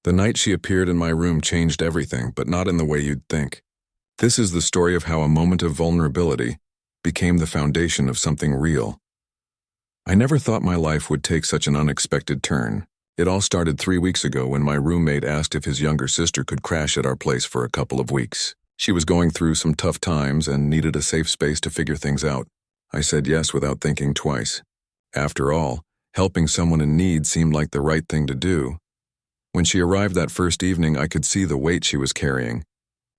The night she appeared in my room changed everything, but not in the way you'd think. This is the story of how a moment of vulnerability became the foundation of something real. I never thought my life would take such an unexpected turn. It all started 3 weeks ago when my roommate asked if his younger sister could crash at our place for a couple of weeks. She was going through some tough times and needed a safe space to figure things out. I said yes without thinking twice. After all, helping someone in need seemed like the right thing to do. When she arrived that first evening, I could see the weight she was carrying.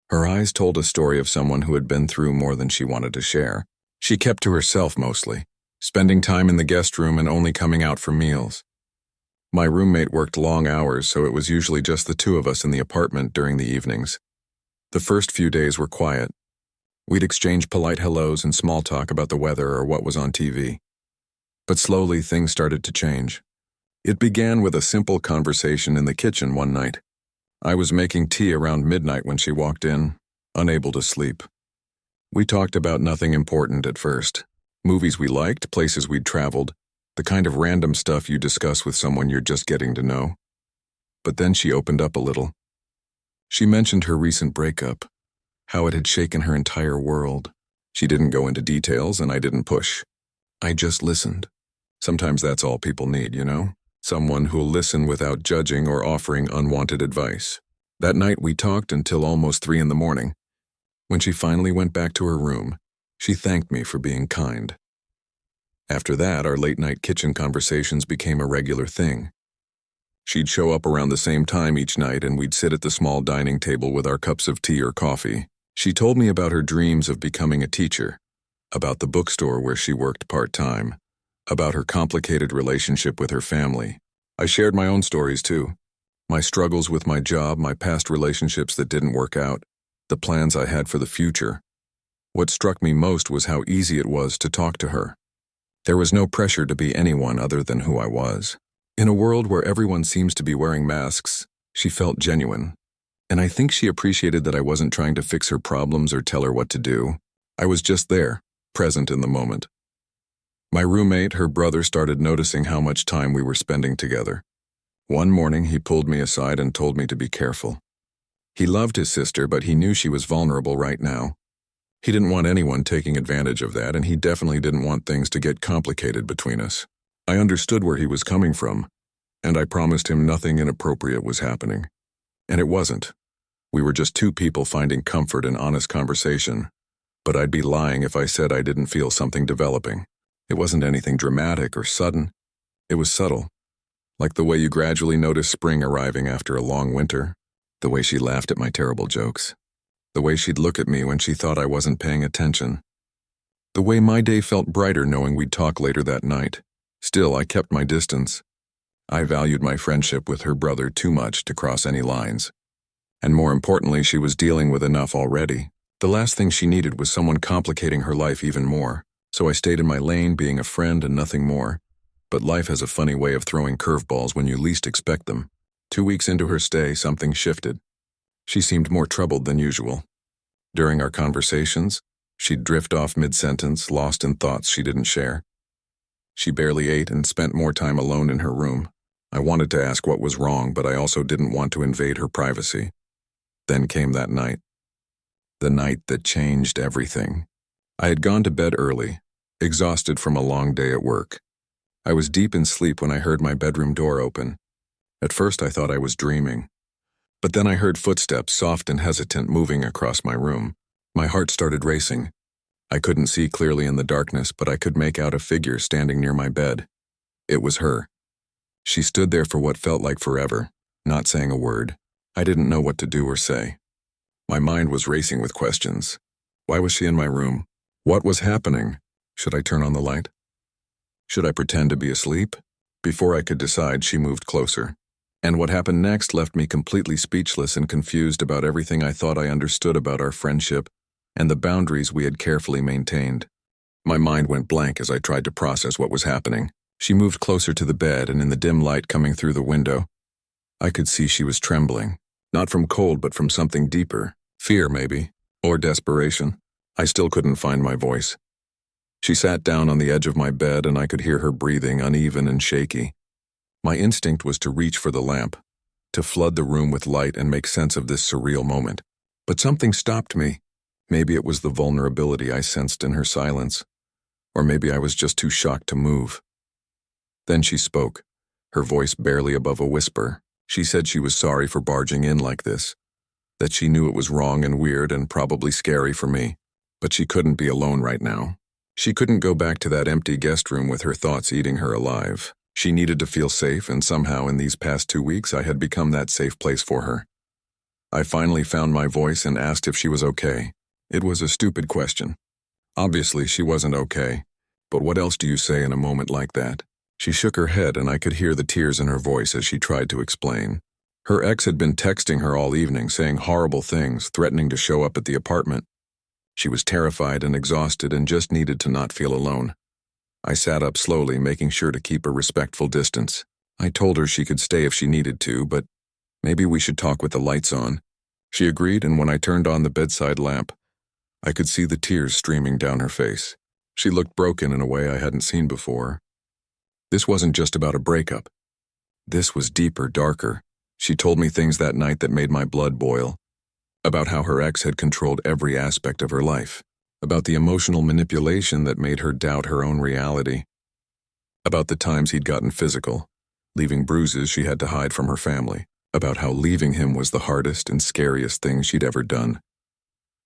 Her eyes told a story of someone who had been through more than she wanted to share. She kept to herself mostly, spending time in the guest room and only coming out for meals. My roommate worked long hours, so it was usually just the two of us in the apartment during the evenings. The first few days were quiet. We'd exchange polite hellos and small talk about the weather or what was on TV. But slowly things started to change. It began with a simple conversation in the kitchen one night. I was making tea around midnight when she walked in, unable to sleep. We talked about nothing important at first. Movies we liked, places we'd traveled, the kind of random stuff you discuss with someone you're just getting to know. But then she opened up a little. She mentioned her recent breakup, how it had shaken her entire world. She didn't go into details and I didn't push. I just listened. Sometimes that's all people need, you know? Someone who'll listen without judging or offering unwanted advice. That night we talked until almost 3 a.m. When she finally went back to her room, she thanked me for being kind. After that, our late-night kitchen conversations became a regular thing. She'd show up around the same time each night and we'd sit at the small dining table with our cups of tea or coffee. She told me about her dreams of becoming a teacher, about the bookstore where she worked part-time, about her complicated relationship with her family. I shared my own stories too. My struggles with my job, my past relationships that didn't work out, the plans I had for the future. What struck me most was how easy it was to talk to her. There was no pressure to be anyone other than who I was. In a world where everyone seems to be wearing masks, she felt genuine. And I think she appreciated that I wasn't trying to fix her problems or tell her what to do. I was just there, present in the moment. My roommate, her brother, started noticing how much time we were spending together. One morning, he pulled me aside and told me to be careful. He loved his sister, but he knew she was vulnerable right now. He didn't want anyone taking advantage of that, and he definitely didn't want things to get complicated between us. I understood where he was coming from, and I promised him nothing inappropriate was happening. And it wasn't. We were just two people finding comfort in honest conversation, but I'd be lying if I said I didn't feel something developing. It wasn't anything dramatic or sudden. It was subtle, like the way you gradually notice spring arriving after a long winter, the way she laughed at my terrible jokes, the way she'd look at me when she thought I wasn't paying attention, the way my day felt brighter knowing we'd talk later that night. Still, I kept my distance. I valued my friendship with her brother too much to cross any lines. And more importantly, she was dealing with enough already. The last thing she needed was someone complicating her life even more. So I stayed in my lane, being a friend and nothing more. But life has a funny way of throwing curveballs when you least expect them. 2 weeks into her stay, something shifted. She seemed more troubled than usual. During our conversations, she'd drift off mid-sentence, lost in thoughts she didn't share. She barely ate and spent more time alone in her room. I wanted to ask what was wrong, but I also didn't want to invade her privacy. Then came that night. The night that changed everything. I had gone to bed early, exhausted from a long day at work. I was deep in sleep when I heard my bedroom door open. At first I thought I was dreaming. But then I heard footsteps, soft and hesitant, moving across my room. My heart started racing. I couldn't see clearly in the darkness, but I could make out a figure standing near my bed. It was her. She stood there for what felt like forever, not saying a word. I didn't know what to do or say. My mind was racing with questions. Why was she in my room? What was happening? Should I turn on the light? Should I pretend to be asleep? Before I could decide, she moved closer. And what happened next left me completely speechless and confused about everything I thought I understood about our friendship and the boundaries we had carefully maintained. My mind went blank as I tried to process what was happening. She moved closer to the bed, and in the dim light coming through the window, I could see she was trembling. Not from cold, but from something deeper. Fear, maybe, or desperation. I still couldn't find my voice. She sat down on the edge of my bed, and I could hear her breathing, uneven and shaky. My instinct was to reach for the lamp, to flood the room with light and make sense of this surreal moment. But something stopped me. Maybe it was the vulnerability I sensed in her silence, or maybe I was just too shocked to move. Then she spoke, her voice barely above a whisper. She said she was sorry for barging in like this, that she knew it was wrong and weird and probably scary for me, but she couldn't be alone right now. She couldn't go back to that empty guest room with her thoughts eating her alive. She needed to feel safe, and somehow in these past 2 weeks I had become that safe place for her. I finally found my voice and asked if she was okay. It was a stupid question. Obviously she wasn't okay, but what else do you say in a moment like that? She shook her head and I could hear the tears in her voice as she tried to explain. Her ex had been texting her all evening, saying horrible things, threatening to show up at the apartment. She was terrified and exhausted and just needed to not feel alone. I sat up slowly, making sure to keep a respectful distance. I told her she could stay if she needed to, but maybe we should talk with the lights on. She agreed, and when I turned on the bedside lamp, I could see the tears streaming down her face. She looked broken in a way I hadn't seen before. This wasn't just about a breakup. This was deeper, darker. She told me things that night that made my blood boil. About how her ex had controlled every aspect of her life. About the emotional manipulation that made her doubt her own reality. About the times he'd gotten physical, leaving bruises she had to hide from her family. About how leaving him was the hardest and scariest thing she'd ever done.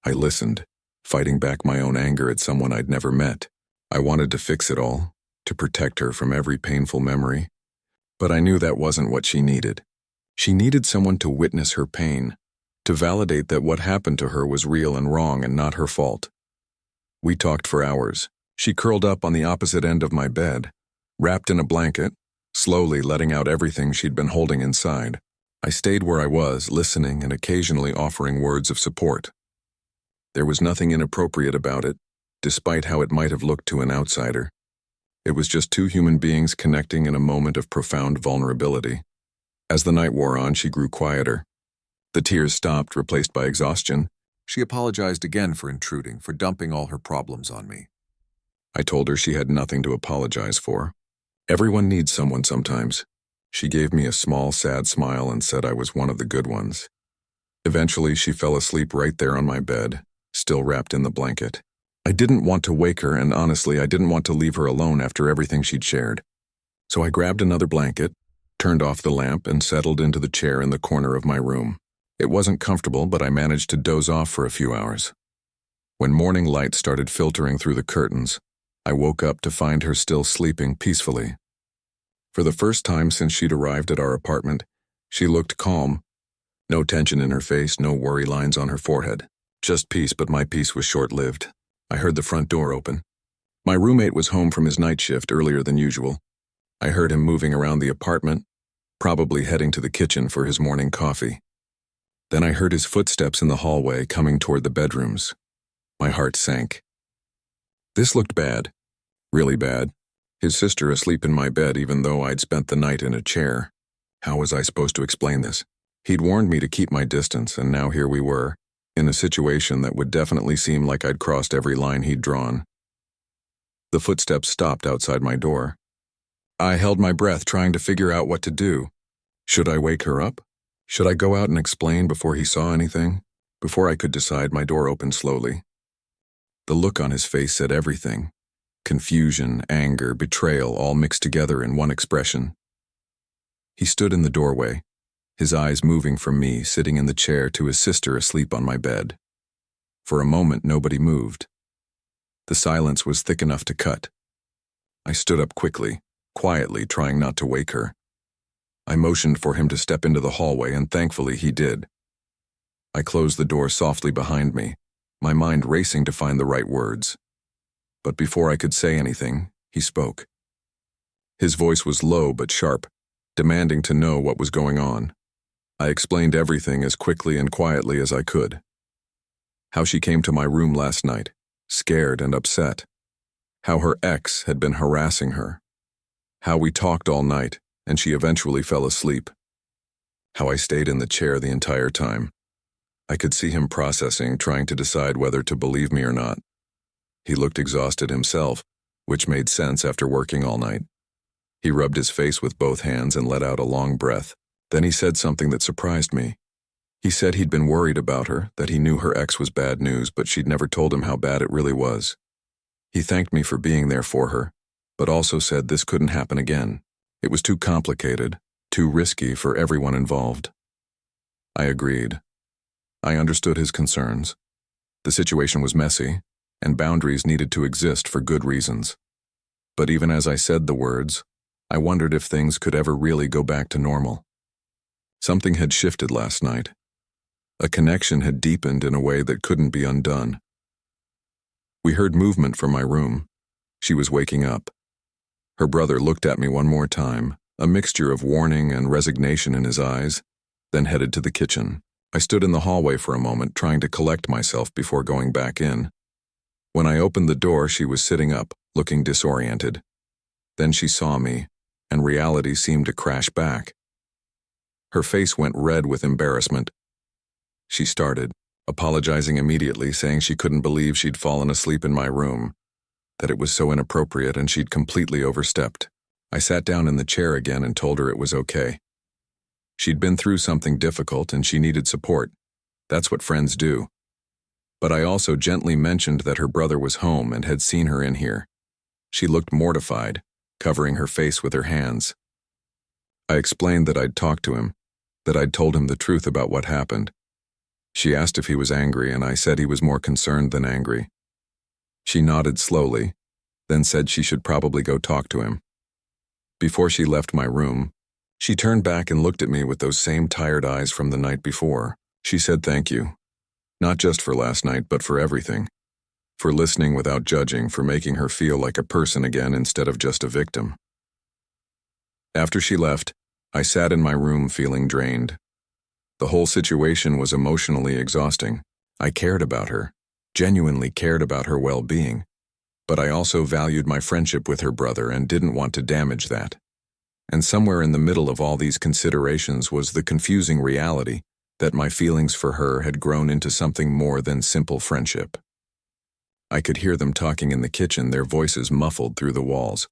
I listened, fighting back my own anger at someone I'd never met. I wanted to fix it all, to protect her from every painful memory. But I knew that wasn't what she needed. She needed someone to witness her pain, to validate that what happened to her was real and wrong and not her fault. We talked for hours. She curled up on the opposite end of my bed, wrapped in a blanket, slowly letting out everything she'd been holding inside. I stayed where I was, listening and occasionally offering words of support. There was nothing inappropriate about it, despite how it might have looked to an outsider. It was just two human beings connecting in a moment of profound vulnerability. As the night wore on, she grew quieter. The tears stopped, replaced by exhaustion. She apologized again for intruding, for dumping all her problems on me. I told her she had nothing to apologize for. Everyone needs someone sometimes. She gave me a small, sad smile and said I was one of the good ones. Eventually, she fell asleep right there on my bed, still wrapped in the blanket. I didn't want to wake her, and honestly, I didn't want to leave her alone after everything she'd shared. So I grabbed another blanket, turned off the lamp, and settled into the chair in the corner of my room. It wasn't comfortable, but I managed to doze off for a few hours. When morning light started filtering through the curtains, I woke up to find her still sleeping peacefully. For the first time since she'd arrived at our apartment, she looked calm. No tension in her face, no worry lines on her forehead. Just peace, but my peace was short-lived. I heard the front door open. My roommate was home from his night shift earlier than usual. I heard him moving around the apartment, probably heading to the kitchen for his morning coffee. Then I heard his footsteps in the hallway coming toward the bedrooms. My heart sank. This looked bad. Really bad. His sister asleep in my bed even though I'd spent the night in a chair. How was I supposed to explain this? He'd warned me to keep my distance, and now here we were, in a situation that would definitely seem like I'd crossed every line he'd drawn. The footsteps stopped outside my door. I held my breath, trying to figure out what to do. Should I wake her up? Should I go out and explain before he saw anything? Before I could decide, my door opened slowly. The look on his face said everything. Confusion, anger, betrayal, all mixed together in one expression. He stood in the doorway, his eyes moving from me, sitting in the chair, to his sister asleep on my bed. For a moment, nobody moved. The silence was thick enough to cut. I stood up quickly, quietly, trying not to wake her. I motioned for him to step into the hallway, and thankfully he did. I closed the door softly behind me, my mind racing to find the right words. But before I could say anything, he spoke. His voice was low but sharp, demanding to know what was going on. I explained everything as quickly and quietly as I could. How she came to my room last night, scared and upset. How her ex had been harassing her. How we talked all night, and she eventually fell asleep. How I stayed in the chair the entire time. I could see him processing, trying to decide whether to believe me or not. He looked exhausted himself, which made sense after working all night. He rubbed his face with both hands and let out a long breath. Then he said something that surprised me. He said he'd been worried about her, that he knew her ex was bad news, but she'd never told him how bad it really was. He thanked me for being there for her, but also said this couldn't happen again. It was too complicated, too risky for everyone involved. I agreed. I understood his concerns. The situation was messy, and boundaries needed to exist for good reasons. But even as I said the words, I wondered if things could ever really go back to normal. Something had shifted last night. A connection had deepened in a way that couldn't be undone. We heard movement from my room. She was waking up. Her brother looked at me one more time, a mixture of warning and resignation in his eyes, then headed to the kitchen. I stood in the hallway for a moment, trying to collect myself before going back in. When I opened the door, she was sitting up, looking disoriented. Then she saw me, and reality seemed to crash back. Her face went red with embarrassment. She started, apologizing immediately, saying she couldn't believe she'd fallen asleep in my room, that it was so inappropriate and she'd completely overstepped. I sat down in the chair again and told her it was okay. She'd been through something difficult and she needed support. That's what friends do. But I also gently mentioned that her brother was home and had seen her in here. She looked mortified, covering her face with her hands. I explained that I'd talked to him, that I'd told him the truth about what happened. She asked if he was angry, and I said he was more concerned than angry. She nodded slowly, then said she should probably go talk to him. Before she left my room, she turned back and looked at me with those same tired eyes from the night before. She said thank you, not just for last night, but for everything. For listening without judging, for making her feel like a person again instead of just a victim. After she left, I sat in my room feeling drained. The whole situation was emotionally exhausting. I cared about her, genuinely cared about her well-being, but I also valued my friendship with her brother and didn't want to damage that. And somewhere in the middle of all these considerations was the confusing reality that my feelings for her had grown into something more than simple friendship. I could hear them talking in the kitchen, their voices muffled through the walls.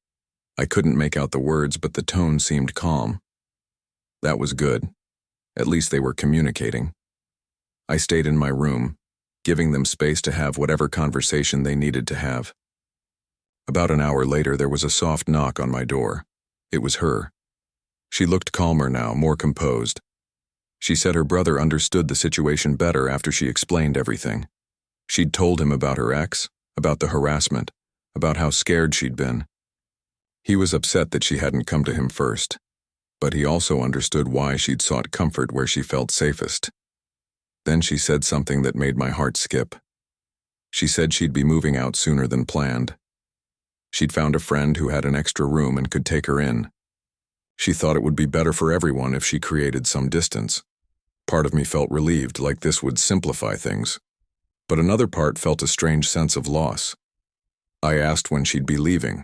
I couldn't make out the words, but the tone seemed calm. That was good. At least they were communicating. I stayed in my room, giving them space to have whatever conversation they needed to have. About an hour later, there was a soft knock on my door. It was her. She looked calmer now, more composed. She said her brother understood the situation better after she explained everything. She'd told him about her ex, about the harassment, about how scared she'd been. He was upset that she hadn't come to him first, but he also understood why she'd sought comfort where she felt safest. Then she said something that made my heart skip. She said she'd be moving out sooner than planned. She'd found a friend who had an extra room and could take her in. She thought it would be better for everyone if she created some distance. Part of me felt relieved, like this would simplify things. But another part felt a strange sense of loss. I asked when she'd be leaving.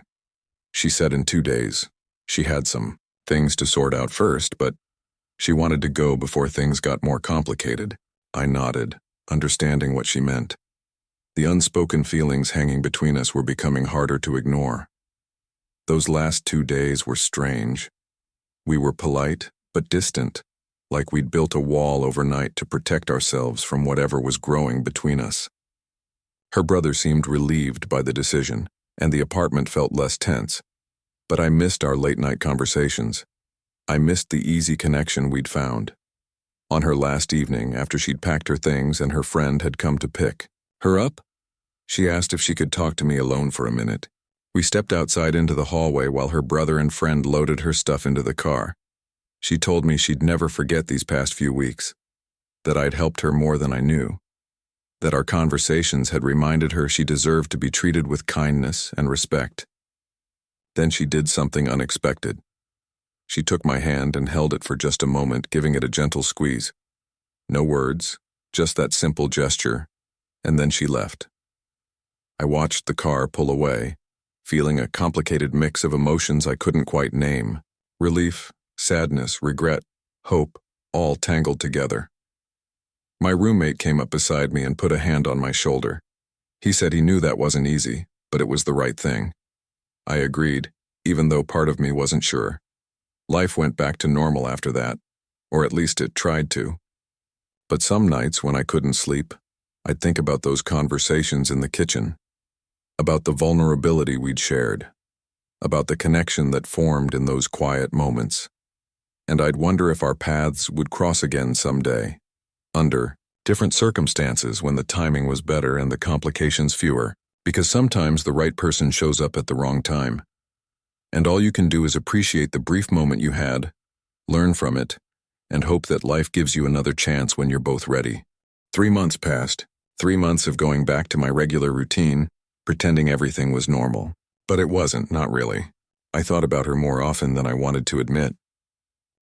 She said in 2 days. She had some things to sort out first, but she wanted to go before things got more complicated. I nodded, understanding what she meant. The unspoken feelings hanging between us were becoming harder to ignore. Those last 2 days were strange. We were polite, but distant, like we'd built a wall overnight to protect ourselves from whatever was growing between us. Her brother seemed relieved by the decision, and the apartment felt less tense. But I missed our late-night conversations. I missed the easy connection we'd found. On her last evening, after she'd packed her things and her friend had come to pick her up, she asked if she could talk to me alone for a minute. We stepped outside into the hallway while her brother and friend loaded her stuff into the car. She told me she'd never forget these past few weeks, that I'd helped her more than I knew, that our conversations had reminded her she deserved to be treated with kindness and respect. Then she did something unexpected. She took my hand and held it for just a moment, giving it a gentle squeeze. No words, just that simple gesture, and then she left. I watched the car pull away, feeling a complicated mix of emotions I couldn't quite name. Relief, sadness, regret, hope, all tangled together. My roommate came up beside me and put a hand on my shoulder. He said he knew that wasn't easy, but it was the right thing. I agreed, even though part of me wasn't sure. Life went back to normal after that. or at least it tried to. But some nights when I couldn't sleep, I'd think about those conversations in the kitchen, about the vulnerability we'd shared, about the connection that formed in those quiet moments. And I'd wonder if our paths would cross again someday, under different circumstances when the timing was better and the complications fewer, because sometimes the right person shows up at the wrong time. And all you can do is appreciate the brief moment you had, learn from it, and hope that life gives you another chance when you're both ready. 3 months passed, 3 months of going back to my regular routine, pretending everything was normal. But it wasn't, not really. I thought about her more often than I wanted to admit.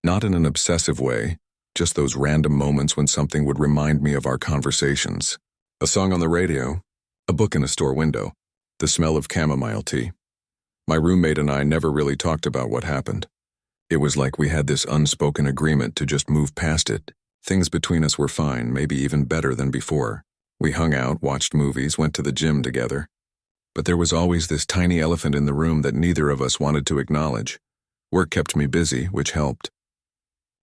Not in an obsessive way, just those random moments when something would remind me of our conversations. A song on the radio, a book in a store window, the smell of chamomile tea. My roommate and I never really talked about what happened. It was like we had this unspoken agreement to just move past it. Things between us were fine, maybe even better than before. We hung out, watched movies, went to the gym together. But there was always this tiny elephant in the room that neither of us wanted to acknowledge. Work kept me busy, which helped.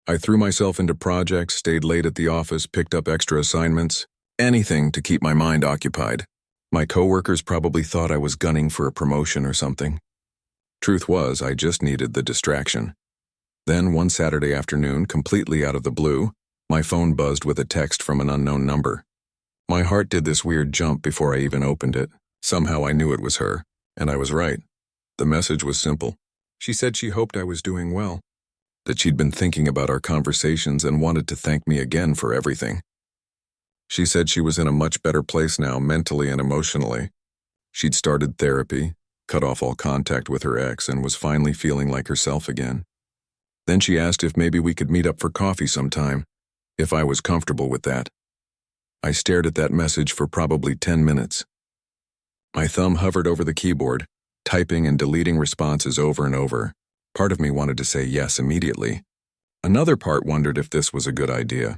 I threw myself into projects, stayed late at the office, picked up extra assignments, anything to keep my mind occupied. My coworkers probably thought I was gunning for a promotion or something. Truth was, I just needed the distraction. Then, one Saturday afternoon, completely out of the blue, my phone buzzed with a text from an unknown number. My heart did this weird jump before I even opened it. Somehow I knew it was her, and I was right. The message was simple. She said she hoped I was doing well, that she'd been thinking about our conversations and wanted to thank me again for everything. She said she was in a much better place now, mentally and emotionally. She'd started therapy, cut off all contact with her ex, and was finally feeling like herself again. Then she asked if maybe we could meet up for coffee sometime, if I was comfortable with that. I stared at that message for probably 10 minutes. My thumb hovered over the keyboard, typing and deleting responses over and over. Part of me wanted to say yes immediately. Another part wondered if this was a good idea.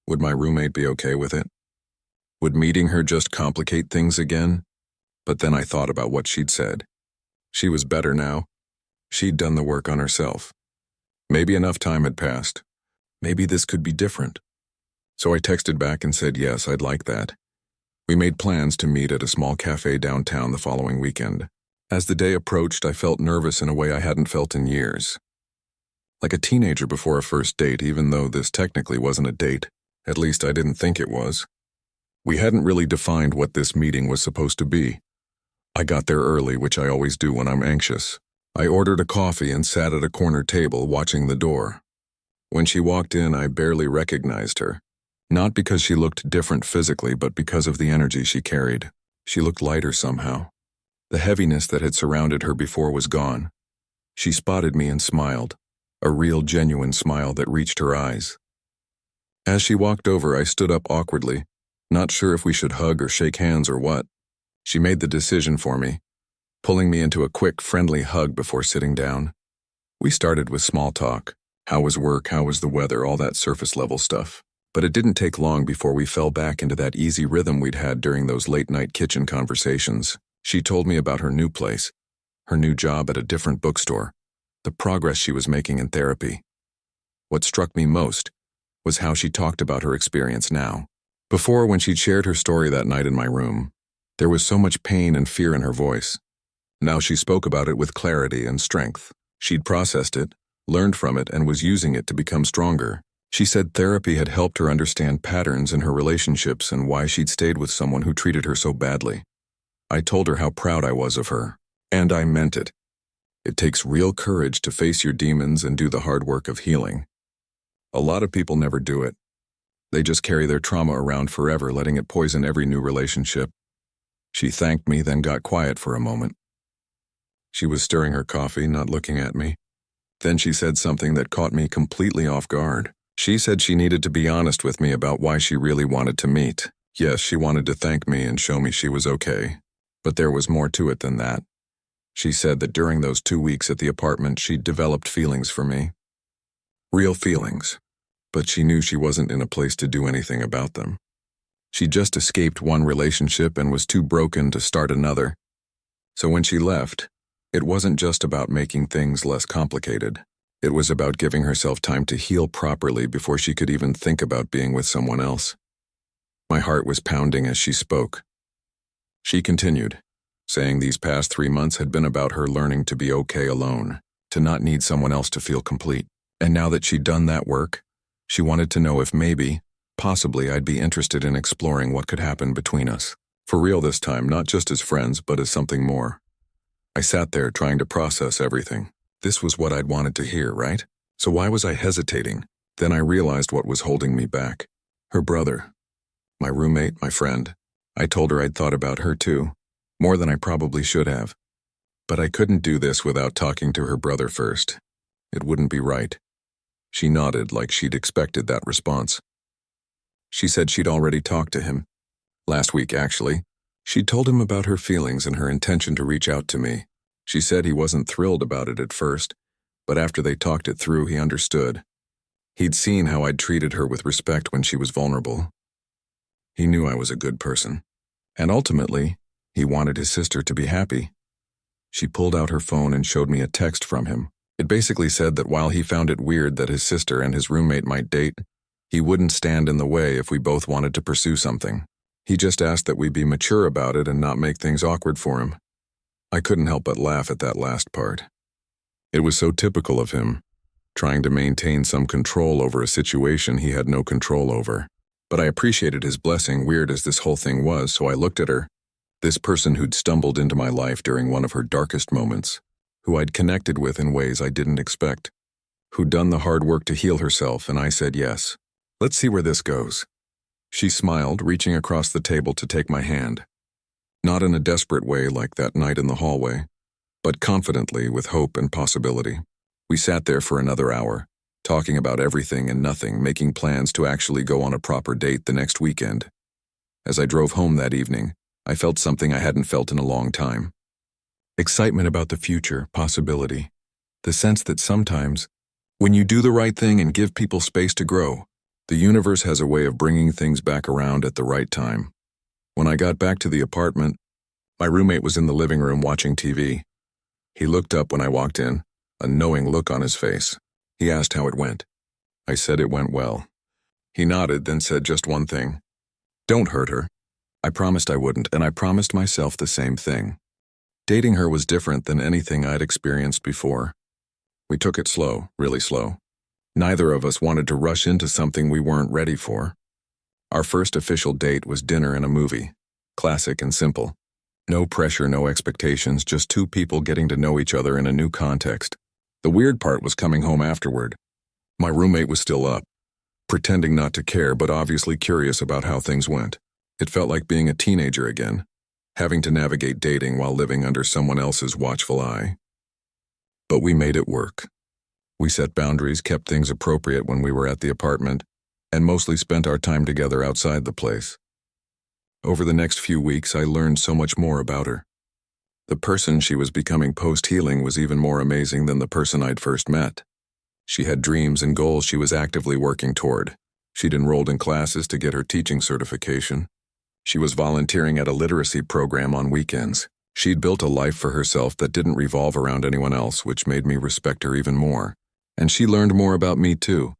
Would my roommate be okay with it? Would meeting her just complicate things again? But then I thought about what she'd said. She was better now. She'd done the work on herself. Maybe enough time had passed. Maybe this could be different. So I texted back and said yes, I'd like that. We made plans to meet at a small cafe downtown the following weekend. As the day approached, I felt nervous in a way I hadn't felt in years. Like a teenager before a first date, even though this technically wasn't a date. At least I didn't think it was. We hadn't really defined what this meeting was supposed to be. I got there early, which I always do when I'm anxious. I ordered a coffee and sat at a corner table watching the door. When she walked in, I barely recognized her. Not because she looked different physically, but because of the energy she carried. She looked lighter somehow. The heaviness that had surrounded her before was gone. She spotted me and smiled, a real genuine smile that reached her eyes. As she walked over, I stood up awkwardly, not sure if we should hug or shake hands or what. She made the decision for me, pulling me into a quick, friendly hug before sitting down. We started with small talk. How was work? How was the weather? All that surface-level stuff. But it didn't take long before we fell back into that easy rhythm we'd had during those late-night kitchen conversations. She told me about her new place, her new job at a different bookstore, the progress she was making in therapy. What struck me most was how she talked about her experience now. Before, when she'd shared her story that night in my room, there was so much pain and fear in her voice. Now she spoke about it with clarity and strength. She'd processed it, learned from it, and was using it to become stronger. She said therapy had helped her understand patterns in her relationships and why she'd stayed with someone who treated her so badly. I told her how proud I was of her, and I meant it. It takes real courage to face your demons and do the hard work of healing. A lot of people never do it. They just carry their trauma around forever, letting it poison every new relationship. She thanked me, then got quiet for a moment. She was stirring her coffee, not looking at me. Then she said something that caught me completely off guard. She said she needed to be honest with me about why she really wanted to meet. Yes, she wanted to thank me and show me she was okay. But there was more to it than that. She said that during those 2 weeks at the apartment, she'd developed feelings for me. Real feelings. But she knew she wasn't in a place to do anything about them. She just escaped one relationship and was too broken to start another. So when she left, it wasn't just about making things less complicated. It was about giving herself time to heal properly before she could even think about being with someone else. My heart was pounding as she spoke. She continued, saying these past 3 months had been about her learning to be okay alone, to not need someone else to feel complete. And now that she'd done that work, she wanted to know if maybe, possibly, I'd be interested in exploring what could happen between us. For real this time, not just as friends, but as something more. I sat there trying to process everything. This was what I'd wanted to hear, right? So why was I hesitating? Then I realized what was holding me back. Her brother. My roommate, my friend. I told her I'd thought about her too, more than I probably should have. But I couldn't do this without talking to her brother first. It wouldn't be right. She nodded like she'd expected that response. She said she'd already talked to him. Last week, actually. She'd told him about her feelings and her intention to reach out to me. She said he wasn't thrilled about it at first, but after they talked it through, he understood. He'd seen how I'd treated her with respect when she was vulnerable. He knew I was a good person. And ultimately, he wanted his sister to be happy. She pulled out her phone and showed me a text from him. It basically said that while he found it weird that his sister and his roommate might date, he wouldn't stand in the way if we both wanted to pursue something. He just asked that we be mature about it and not make things awkward for him. I couldn't help but laugh at that last part. It was so typical of him, trying to maintain some control over a situation he had no control over. But I appreciated his blessing, weird as this whole thing was, so I looked at her, this person who'd stumbled into my life during one of her darkest moments, who I'd connected with in ways I didn't expect, who'd done the hard work to heal herself, and I said yes. Let's see where this goes. She smiled, reaching across the table to take my hand. Not in a desperate way like that night in the hallway, but confidently with hope and possibility. We sat there for another hour, talking about everything and nothing, making plans to actually go on a proper date the next weekend. As I drove home that evening, I felt something I hadn't felt in a long time. Excitement about the future, possibility. The sense that sometimes, when you do the right thing and give people space to grow, the universe has a way of bringing things back around at the right time. When I got back to the apartment, my roommate was in the living room watching TV. He looked up when I walked in, a knowing look on his face. He asked how it went. I said it went well. He nodded, then said just one thing. Don't hurt her. I promised I wouldn't, and I promised myself the same thing. Dating her was different than anything I'd experienced before. We took it slow, really slow. Neither of us wanted to rush into something we weren't ready for. Our first official date was dinner and a movie. Classic and simple. No pressure, no expectations, just two people getting to know each other in a new context. The weird part was coming home afterward. My roommate was still up, pretending not to care but obviously curious about how things went. It felt like being a teenager again, having to navigate dating while living under someone else's watchful eye. But we made it work. We set boundaries, kept things appropriate when we were at the apartment, and mostly spent our time together outside the place. Over the next few weeks, I learned so much more about her. The person she was becoming post-healing was even more amazing than the person I'd first met. She had dreams and goals she was actively working toward. She'd enrolled in classes to get her teaching certification. She was volunteering at a literacy program on weekends. She'd built a life for herself that didn't revolve around anyone else, which made me respect her even more. And she learned more about me too.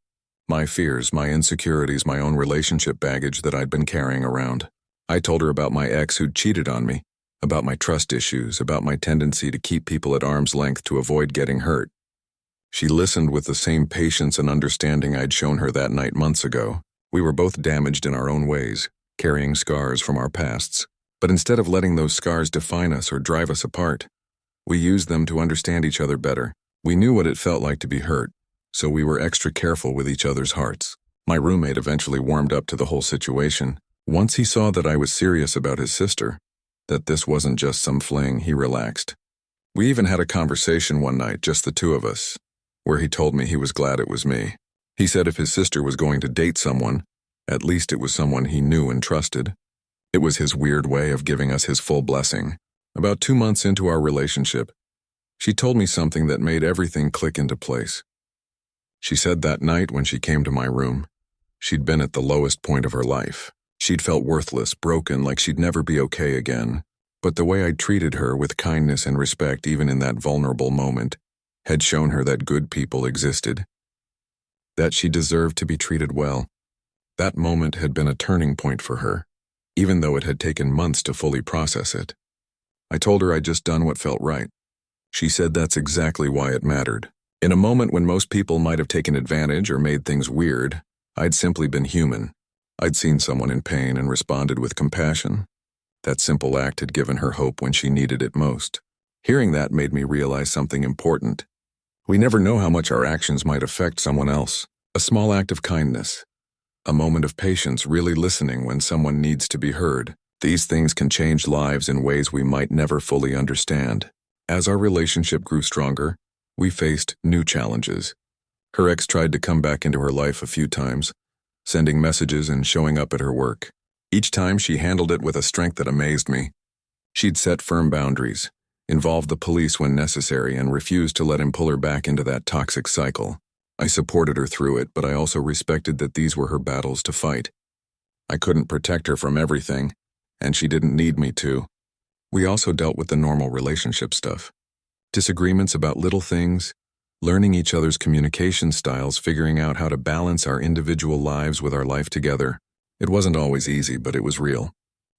My fears, my insecurities, my own relationship baggage that I'd been carrying around. I told her about my ex who'd cheated on me, about my trust issues, about my tendency to keep people at arm's length to avoid getting hurt. She listened with the same patience and understanding I'd shown her that night months ago. We were both damaged in our own ways, carrying scars from our pasts. But instead of letting those scars define us or drive us apart, we used them to understand each other better. We knew what it felt like to be hurt, so we were extra careful with each other's hearts. My roommate eventually warmed up to the whole situation. Once he saw that I was serious about his sister, that this wasn't just some fling, he relaxed. We even had a conversation one night, just the two of us, where he told me he was glad it was me. He said if his sister was going to date someone, at least it was someone he knew and trusted. It was his weird way of giving us his full blessing. About 2 months into our relationship, she told me something that made everything click into place. She said that night when she came to my room, she'd been at the lowest point of her life. She'd felt worthless, broken, like she'd never be okay again. But the way I'd treated her with kindness and respect even in that vulnerable moment, had shown her that good people existed, that she deserved to be treated well. That moment had been a turning point for her, even though it had taken months to fully process it. I told her I'd just done what felt right. She said that's exactly why it mattered. In a moment when most people might have taken advantage or made things weird, I'd simply been human. I'd seen someone in pain and responded with compassion. That simple act had given her hope when she needed it most. Hearing that made me realize something important. We never know how much our actions might affect someone else. A small act of kindness, a moment of patience, really listening when someone needs to be heard. These things can change lives in ways we might never fully understand. As our relationship grew stronger, we faced new challenges. Her ex tried to come back into her life a few times, sending messages and showing up at her work. Each time she handled it with a strength that amazed me. She'd set firm boundaries, involved the police when necessary, and refused to let him pull her back into that toxic cycle. I supported her through it, but I also respected that these were her battles to fight. I couldn't protect her from everything, and she didn't need me to. We also dealt with the normal relationship stuff. Disagreements about little things, learning each other's communication styles, figuring out how to balance our individual lives with our life together. It wasn't always easy, but it was real,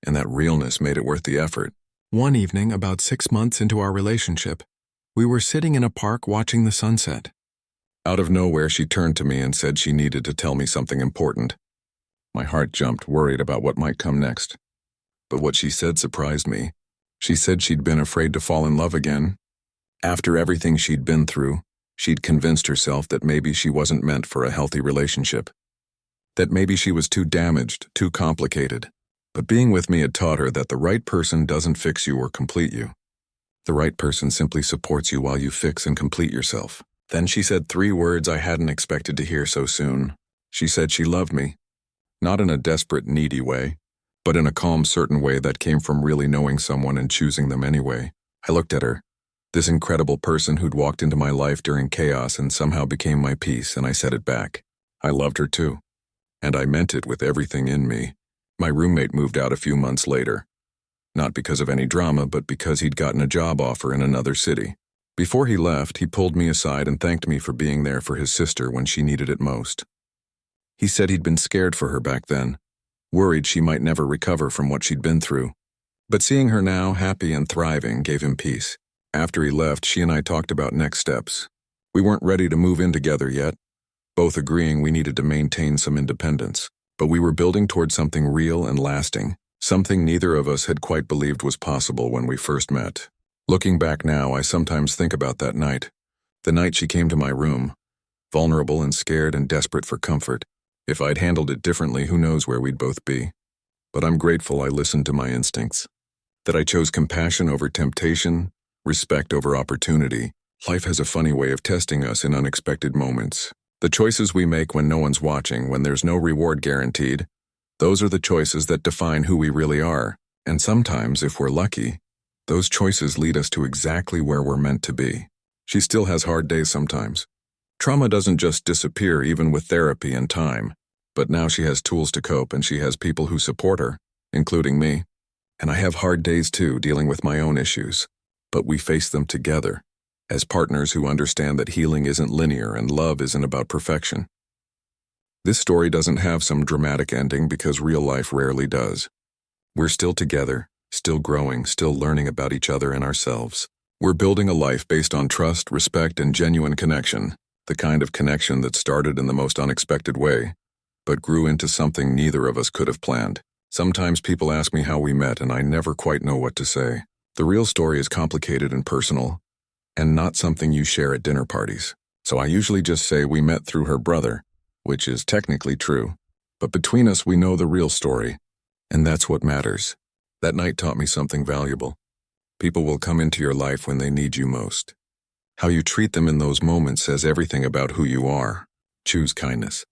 and that realness made it worth the effort. One evening, about 6 months into our relationship, we were sitting in a park watching the sunset. Out of nowhere, she turned to me and said she needed to tell me something important. My heart jumped, worried about what might come next. But what she said surprised me. She said she'd been afraid to fall in love again. After everything she'd been through, she'd convinced herself that maybe she wasn't meant for a healthy relationship. That maybe she was too damaged, too complicated. But being with me had taught her that the right person doesn't fix you or complete you. The right person simply supports you while you fix and complete yourself. Then she said 3 words I hadn't expected to hear so soon. She said she loved me. Not in a desperate, needy way, but in a calm, certain way that came from really knowing someone and choosing them anyway. I looked at her, this incredible person who'd walked into my life during chaos and somehow became my peace, and I said it back. I loved her too. And I meant it with everything in me. My roommate moved out a few months later. Not because of any drama, but because he'd gotten a job offer in another city. Before he left, he pulled me aside and thanked me for being there for his sister when she needed it most. He said he'd been scared for her back then, worried she might never recover from what she'd been through. But seeing her now, happy and thriving, gave him peace. After he left, she and I talked about next steps. We weren't ready to move in together yet, both agreeing we needed to maintain some independence. But we were building towards something real and lasting, something neither of us had quite believed was possible when we first met. Looking back now, I sometimes think about that night. The night she came to my room, vulnerable and scared and desperate for comfort. If I'd handled it differently, who knows where we'd both be. But I'm grateful I listened to my instincts. That I chose compassion over temptation, respect over opportunity. Life has a funny way of testing us in unexpected moments. The choices we make when no one's watching, when there's no reward guaranteed, those are the choices that define who we really are. And sometimes, if we're lucky, those choices lead us to exactly where we're meant to be. She still has hard days sometimes. Trauma doesn't just disappear even with therapy and time. But now she has tools to cope, and she has people who support her, including me. And I have hard days too, dealing with my own issues. But we face them together, as partners who understand that healing isn't linear and love isn't about perfection. This story doesn't have some dramatic ending because real life rarely does. We're still together, still growing, still learning about each other and ourselves. We're building a life based on trust, respect, and genuine connection, the kind of connection that started in the most unexpected way, but grew into something neither of us could have planned. Sometimes people ask me how we met, and I never quite know what to say. The real story is complicated and personal, and not something you share at dinner parties. So I usually just say we met through her brother, which is technically true. But between us, we know the real story, and that's what matters. That night taught me something valuable. People will come into your life when they need you most. How you treat them in those moments says everything about who you are. Choose kindness.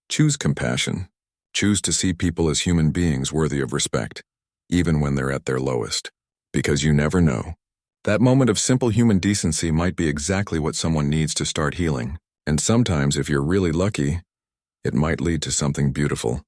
Choose compassion. Choose to see people as human beings worthy of respect, even when they're at their lowest. Because you never know. That moment of simple human decency might be exactly what someone needs to start healing. And sometimes, if you're really lucky, it might lead to something beautiful.